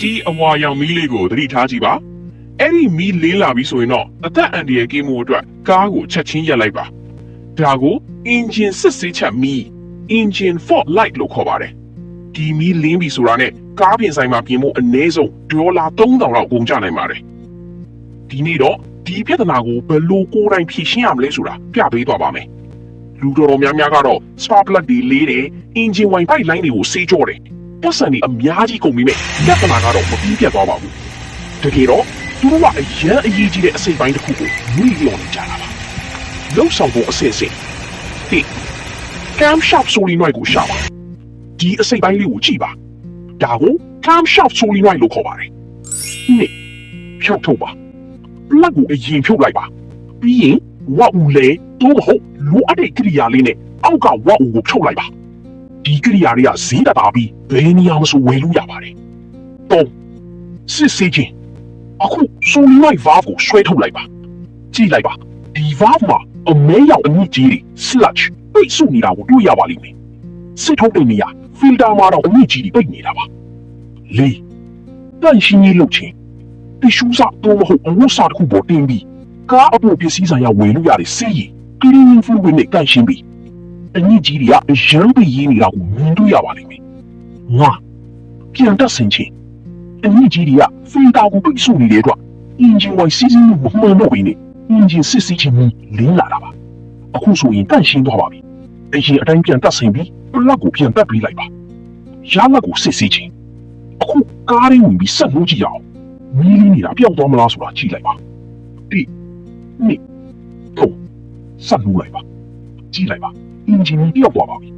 ဒီအဝါရောင်မီးလေးကိုသတိထားကြည့်ပါအဲ့ဒီမီးလင်းလာပြီဆိုရင်တော့အသက်အန္တရာယ်ကင်းမှုအတွက်ကားကိုချက်ချင်းရပ်လိုက်ပါဒါကို engine စစ်ဆေးချက်မီး engine fault light လို့ခေါ်ပါတယ်ဒီမီးလင်းပြီဆိုတာနဲ့ကားပြင်ဆိုင်မှာပြင်ဖို့အနည်းဆုံး$3000လောက်ကုန်ကျနိုင်ပါတယ်ဒီနေ့တော့ဒီပြဿနာကိုဘယ်လိုကိုယ်တိုင်ဖြေရှင်းရမလဲဆိုတာပြပေးသွားပါမယ်လူတော်တော်များများကတော့ spark plug တွေလေးတယ် engine wine pipe line တွေကိုဆေးကြောတယ်ပတ်စံတွေအများကြီးကုန်ပြီမဲ့ပြဿနာကတော့မပြီးပြတ်သွားပါဘူးတကယ်တော့သူတို့ကအရန်အရေးကြီးတဲ့အစိတ်ပိုင်းတစ်ခုကိုမွေးလျော်နေကြတာပါလုံးဆောင်ဖို့အစစ်စစ်ဒီ cam shaft solenoid ကိုရှာပါဒီအစိတ်ပိုင်းလေးကိုကြည့်ပါဒါကို cam shaft solenoid လို့ခေါ်ပါတယ်နှစ်ဖြုတ်ထုတ်ပါလက်ကိုအရင်ဖြုတ်လိုက်ပါပြီးရင်ဝက်ဦးလေတော့မဟုတ်လိုအပ်တဲ့ကိရိယာလေးနဲ့အောက်ကဝက်ဦးကိုဖြုတ်လိုက်ပါဒီကိရိယာတွေကဈေးတက်တာပြီးဘယ်နေရာမှဝယ်လို့ရပါတယ်တော့စစ်ဆေးခြင်းအခု solenoid valve ကိုဆွဲထုတ်လိုက်ပါကြည့်လိုက်ပါဒီ valve မှာအမဲရောက်အမြင့်ကြီးတွေ sludge ပိတ်ဆို့နေတာကိုတွေ့ရပါလိမ့်မယ်စစ်ထုတ်တဲ့နေရာ filter မှာတော့အမြင့်ကြီးတွေပိတ်နေတာပါလေးတန်ရှင်းရေးလုပ်ခြင်းတ िश ူးစားတော့မဟုတ်အဝတ်စားတစ်ခုပေါ်တင်ပြီးကားအပေါ်ပစ္စည်းဆိုင်ရာဝယ်လို့ရတဲ့ဆေးရည် cleaning fluid နဲ့ကန်ရှင်းပြီးအညစ်အကြေးတွေကအရန်ပြီးရင်းနေတာကိုမြင်တွေ့ရပါလိမ့်မယ်ငါပြန်တက်ဆင်ခြင်းအညစ်အကြေးတွေက filter ကိုပိတ်ဆို့နေတဲ့အတွက် engine wine season ကိုမမှန်တော့ဘဲနဲ့ engine စစ်ဆေးခြင်းလင်းလာတာပါအခုဆိုရင်တန့်ရှင်းသွားပါပြီအရင်အတိုင်းပြန်တက်ဆင်ပြီးလက်ကိုပြန်တက်ပြီးလိုက်ပါရလက်ကိုစစ်ဆေးခြင်းအခုကားရင်းဝင်ပြီးဆက်လို့ကြည့်ရအောင်မီးလေးနေတာပျောက်သွားမလားဆိုတာကြည့်လိုက်ပါဒီနှစ်တော့ဆက်လို့လိုက်ပါကြည့်လိုက်ပါ engine ပျောက်သွားပါပြီ